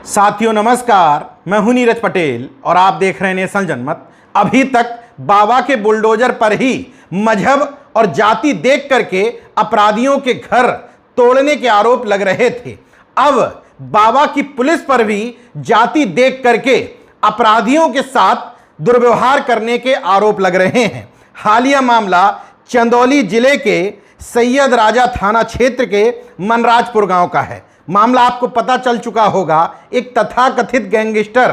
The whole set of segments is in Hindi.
साथियों नमस्कार, मैं हूं नीरज पटेल और आप देख रहे हैं नेशनल जनमत। अभी तक बाबा के बुलडोजर पर ही मजहब और जाति देख करके अपराधियों के घर तोड़ने के आरोप लग रहे थे। अब बाबा की पुलिस पर भी जाति देख करके अपराधियों के साथ दुर्व्यवहार करने के आरोप लग रहे हैं। हालिया मामला चंदौली जिले के सैयद राजा थाना क्षेत्र के मनराजपुर गांव का है। मामला आपको पता चल चुका होगा। एक तथाकथित गैंगस्टर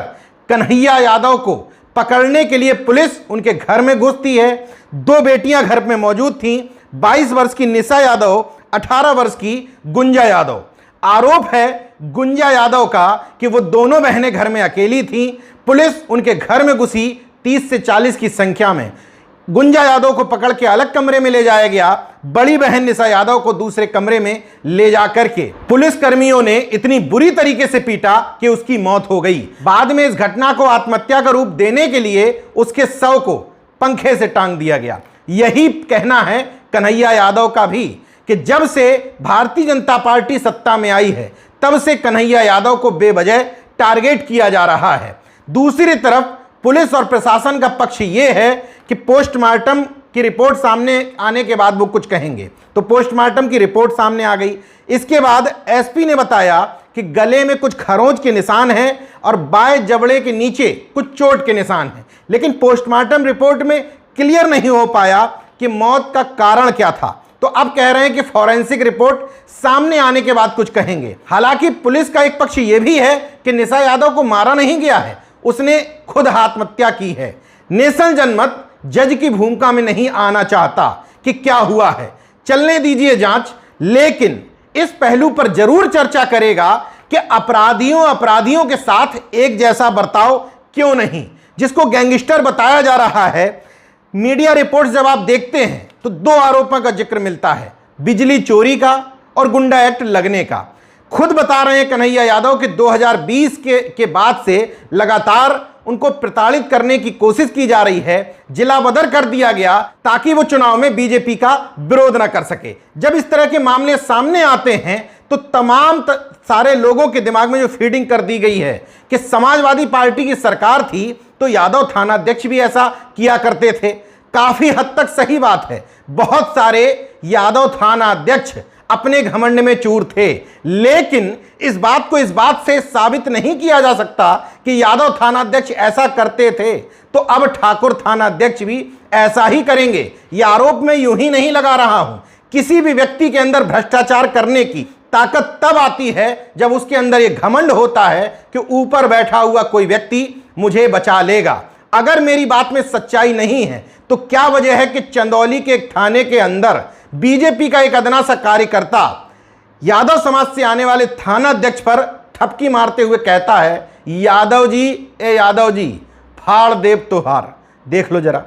कन्हैया यादव को पकड़ने के लिए पुलिस उनके घर में घुसती है। दो बेटियां घर में मौजूद थीं, 22 वर्ष की निशा यादव, 18 वर्ष की गुंजा यादव। आरोप है गुंजा यादव का कि वो दोनों बहनें घर में अकेली थीं। पुलिस उनके घर में घुसी 30 से 40 की संख्या में। गुंजा यादव को पकड़ के अलग कमरे में ले जाया गया, बड़ी बहन निशा यादव को दूसरे कमरे में ले जाकर के पुलिस कर्मियों ने इतनी बुरी तरीके से पीटा कि उसकी मौत हो गई। बाद में इस घटना को आत्महत्या का रूप देने के लिए उसके शव को पंखे से टांग दिया गया। यही कहना है कन्हैया यादव का भी कि जब से भारतीय जनता पार्टी सत्ता में आई है तब से कन्हैया यादव को बेवजह टारगेट किया जा रहा है। दूसरी तरफ पुलिस और प्रशासन का पक्ष यह है कि पोस्टमार्टम की रिपोर्ट सामने आने के बाद वो कुछ कहेंगे। तो पोस्टमार्टम की रिपोर्ट सामने आ गई। इसके बाद एसपी ने बताया कि गले में कुछ खरोंच के निशान हैं और बाएं जबड़े के नीचे कुछ चोट के निशान हैं, लेकिन पोस्टमार्टम रिपोर्ट में क्लियर नहीं हो पाया कि मौत का कारण क्या था। तो अब कह रहे हैं कि फॉरेंसिक रिपोर्ट सामने आने के बाद कुछ कहेंगे। हालांकि पुलिस का एक पक्ष यह भी है कि निशा यादव को मारा नहीं गया है, उसने खुद आत्महत्या की है। नेशनल जनमत जज की भूमिका में नहीं आना चाहता कि क्या हुआ है, चलने दीजिए जांच, लेकिन इस पहलू पर जरूर चर्चा करेगा कि अपराधियों के साथ एक जैसा बर्ताव क्यों नहीं। जिसको गैंगस्टर बताया जा रहा है, मीडिया रिपोर्ट्स जब आप देखते हैं तो दो आरोपों का जिक्र मिलता है, बिजली चोरी का और गुंडा एक्ट लगने का। खुद बता रहे हैं कन्हैया यादव कि 2020 के बाद से लगातार उनको प्रताड़ित करने की कोशिश की जा रही है। जिला बदर कर दिया गया ताकि वो चुनाव में बीजेपी का विरोध न कर सके। जब इस तरह के मामले सामने आते हैं तो तमाम सारे लोगों के दिमाग में जो फीडिंग कर दी गई है कि समाजवादी पार्टी की सरकार थी तो यादव थाना अध्यक्ष भी ऐसा किया करते थे। काफी हद तक सही बात है, बहुत सारे यादव थाना अध्यक्ष अपने घमंड में चूर थे, लेकिन इस बात से साबित नहीं किया जा सकता कि यादव थाना अध्यक्ष ऐसा करते थे तो अब ठाकुर थाना अध्यक्ष भी ऐसा ही करेंगे। यह आरोप मैं यूं ही नहीं लगा रहा हूं। किसी भी व्यक्ति के अंदर भ्रष्टाचार करने की ताकत तब आती है जब उसके अंदर यह घमंड होता है कि ऊपर बैठा हुआ कोई व्यक्ति मुझे बचा लेगा। अगर मेरी बात में सच्चाई नहीं है तो क्या वजह है कि चंदौली के एक थाने के अंदर बीजेपी का एक अदना सा कार्यकर्ता यादव समाज से आने वाले थाना अध्यक्ष पर ठपकी मारते हुए कहता है, यादव जी, ए यादव जी, फाड़ देव तोहार। देख लो जरा।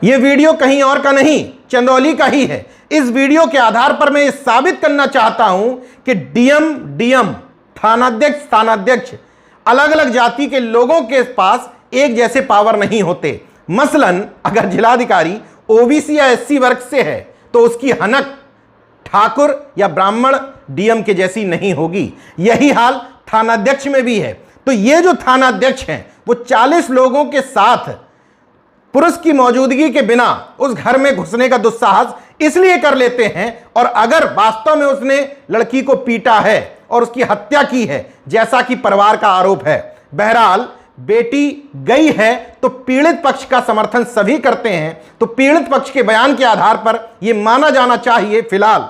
यह वीडियो कहीं और का नहीं, चंदौली का ही है। इस वीडियो के आधार पर मैं यह साबित करना चाहता हूं कि डीएम थानाध्यक्ष अलग अलग जाति के लोगों के पास एक जैसे पावर नहीं होते। मसलन अगर जिलाधिकारी ओबीसी या एससी वर्ग से है तो उसकी हनक ठाकुर या ब्राह्मण डीएम के जैसी नहीं होगी। यही हाल थानाध्यक्ष में भी है। तो ये जो थानाध्यक्ष हैं वो 40 लोगों के साथ पुरुष की मौजूदगी के बिना उस घर में घुसने का दुस्साहस इसलिए कर लेते हैं, और अगर वास्तव में उसने लड़की को पीटा है और उसकी हत्या की है जैसा कि परिवार का आरोप है। बहरहाल बेटी गई है तो पीड़ित पक्ष का समर्थन सभी करते हैं, तो पीड़ित पक्ष के बयान के आधार पर यह माना जाना चाहिए फिलहाल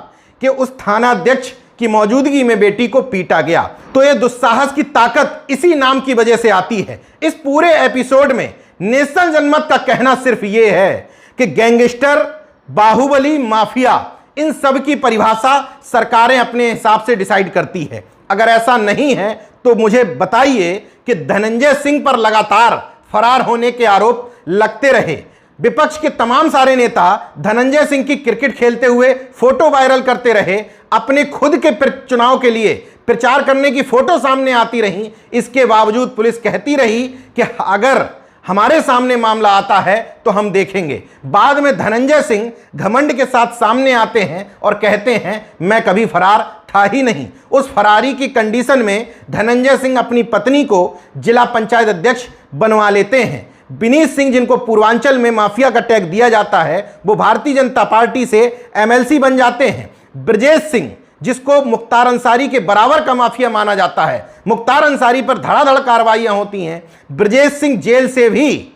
कि उस थाना अध्यक्ष की मौजूदगी में बेटी को पीटा गया। तो यह दुस्साहस की ताकत इसी नाम की वजह से आती है। इस पूरे एपिसोड में नेशनल जनमत का कहना सिर्फ यह है कि गैंगस्टर, बाहुबली, माफिया, इन सब की परिभाषा सरकारें अपने हिसाब से डिसाइड करती है। अगर ऐसा नहीं है तो मुझे बताइए कि धनंजय सिंह पर लगातार फरार होने के आरोप लगते रहे। विपक्ष के तमाम सारे नेता धनंजय सिंह की क्रिकेट खेलते हुए फोटो वायरल करते रहे, अपने खुद के चुनाव के लिए प्रचार करने की फोटो सामने आती रही। इसके बावजूद पुलिस कहती रही कि अगर हमारे सामने मामला आता है तो हम देखेंगे। बाद में धनंजय सिंह घमंड के साथ सामने आते हैं और कहते हैं मैं कभी फरार था ही नहीं। उस फरारी की कंडीशन में धनंजय सिंह अपनी पत्नी को जिला पंचायत अध्यक्ष बनवा लेते हैं। विनीत सिंह, जिनको पूर्वांचल में माफिया का टैग दिया जाता है, वो भारतीय जनता पार्टी से एमएलसी बन जाते हैं। ब्रजेश सिंह, जिसको मुख्तार अंसारी के बराबर का माफिया माना जाता है, मुख्तार अंसारी पर धड़ाधड़ कार्रवाइयां होती हैं। ब्रजेश सिंह जेल से भी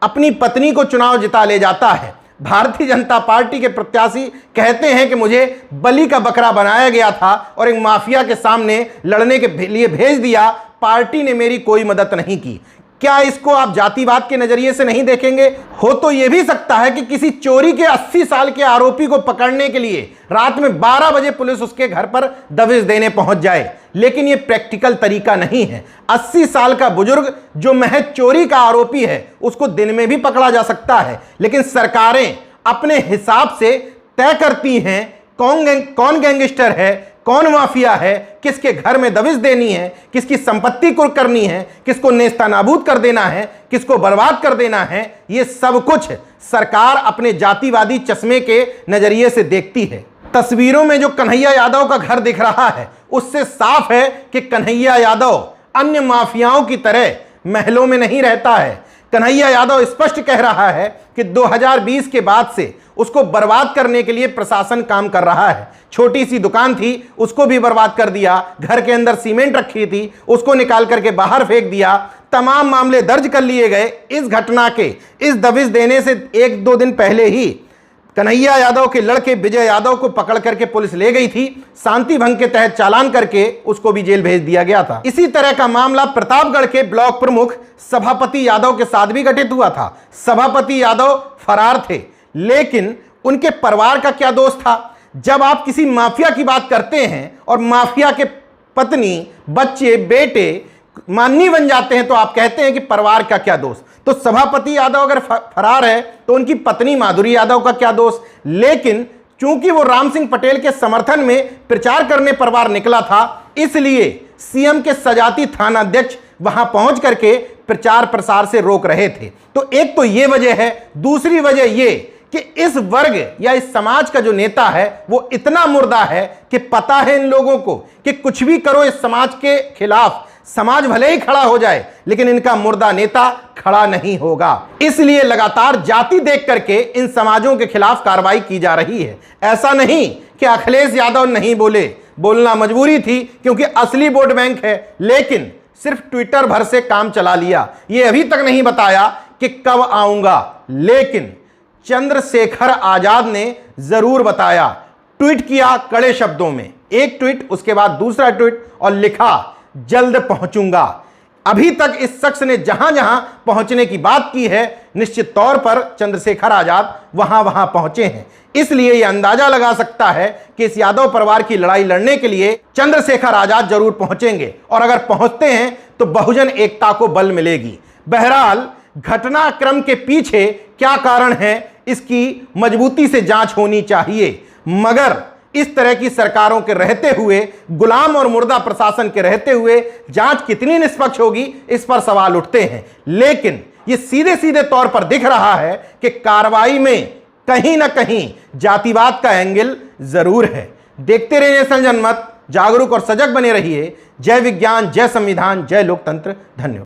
अपनी पत्नी को चुनाव जिता ले जाता है। भारतीय जनता पार्टी के प्रत्याशी कहते हैं कि मुझे बलि का बकरा बनाया गया था और एक माफिया के सामने लड़ने के लिए भेज दिया, पार्टी ने मेरी कोई मदद नहीं की। क्या इसको आप जातिवाद के नजरिए से नहीं देखेंगे? हो तो यह भी सकता है कि किसी चोरी के 80 साल के आरोपी को पकड़ने के लिए रात में 12 बजे पुलिस उसके घर पर दबिश देने पहुंच जाए, लेकिन यह प्रैक्टिकल तरीका नहीं है। 80 साल का बुजुर्ग जो महज चोरी का आरोपी है उसको दिन में भी पकड़ा जा सकता है, लेकिन सरकारें अपने हिसाब से तय करती हैं कौन गैंगस्टर है, कौन माफिया है, किसके घर में दबिश देनी है, किसकी संपत्ति को करनी है, किसको नेस्तनाबूद कर देना है, किसको बर्बाद कर देना है। ये सब कुछ सरकार अपने जातिवादी चश्मे के नजरिए से देखती है। तस्वीरों में जो कन्हैया यादव का घर दिख रहा है उससे साफ है कि कन्हैया यादव अन्य माफियाओं की तरह महलों में नहीं रहता है। कन्हैया यादव स्पष्ट कह रहा है कि 2020 के बाद से उसको बर्बाद करने के लिए प्रशासन काम कर रहा है। छोटी सी दुकान थी उसको भी बर्बाद कर दिया, घर के अंदर सीमेंट रखी थी उसको निकाल करके बाहर फेंक दिया। तमाम मामले दर्ज कर लिए गए। इस घटना के इस दबिश देने से 1-2 दिन पहले ही कन्हैया यादव के लड़के विजय यादव को पकड़ करके पुलिस ले गई थी। शांति भंग के तहत चालान करके उसको भी जेल भेज दिया गया था। इसी तरह का मामला प्रतापगढ़ के ब्लॉक प्रमुख सभापति यादव के साथ भी घटित हुआ था। सभापति यादव फरार थे, लेकिन उनके परिवार का क्या दोष था? जब आप किसी माफिया की बात करते हैं और माफिया के पत्नी, बच्चे, बेटे माननी बन जाते हैं तो आप कहते हैं कि परिवार का क्या दोष? तो सभापति यादव अगर फरार है तो उनकी पत्नी माधुरी यादव का क्या दोष? लेकिन चूंकि वो राम सिंह पटेल के समर्थन में प्रचार करने परिवार निकला था, इसलिए सीएम के सजाती थानाध्यक्ष वहां पहुंच करके प्रचार प्रसार से रोक रहे थे। तो एक तो ये वजह है। दूसरी वजह ये कि इस वर्ग या इस समाज का जो नेता है वो इतना मुर्दा है कि पता है इन लोगों को कि कुछ भी करो इस समाज के खिलाफ, समाज भले ही खड़ा हो जाए लेकिन इनका मुर्दा नेता खड़ा नहीं होगा। इसलिए लगातार जाति देख करके इन समाजों के खिलाफ कार्रवाई की जा रही है। ऐसा नहीं कि अखिलेश यादव नहीं बोले, बोलना मजबूरी थी क्योंकि असली वोट बैंक है, लेकिन सिर्फ ट्विटर भर से काम चला लिया। ये अभी तक नहीं बताया कि कब आऊंगा, लेकिन चंद्रशेखर आजाद ने जरूर बताया। ट्वीट किया कड़े शब्दों में, एक ट्वीट उसके बाद दूसरा ट्वीट, और लिखा जल्द पहुंचूंगा। अभी तक इस शख्स ने जहां जहां पहुंचने की बात की है, निश्चित तौर पर चंद्रशेखर आजाद वहां वहां पहुंचे हैं। इसलिए यह अंदाजा लगा सकता है कि इस यादव परिवार की लड़ाई लड़ने के लिए चंद्रशेखर आजाद जरूर पहुंचेंगे, और अगर पहुंचते हैं तो बहुजन एकता को बल मिलेगी। बहरहाल घटनाक्रम के पीछे क्या कारण है इसकी मजबूती से जांच होनी चाहिए, मगर इस तरह की सरकारों के रहते हुए, गुलाम और मुर्दा प्रशासन के रहते हुए जांच कितनी निष्पक्ष होगी इस पर सवाल उठते हैं। लेकिन यह सीधे सीधे तौर पर दिख रहा है कि कार्रवाई में कहीं ना कहीं जातिवाद का एंगल जरूर है। देखते रहिए नेशनल जनमत, जागरूक और सजग बने रहिए। जय विज्ञान, जय संविधान, जय लोकतंत्र। धन्यवाद।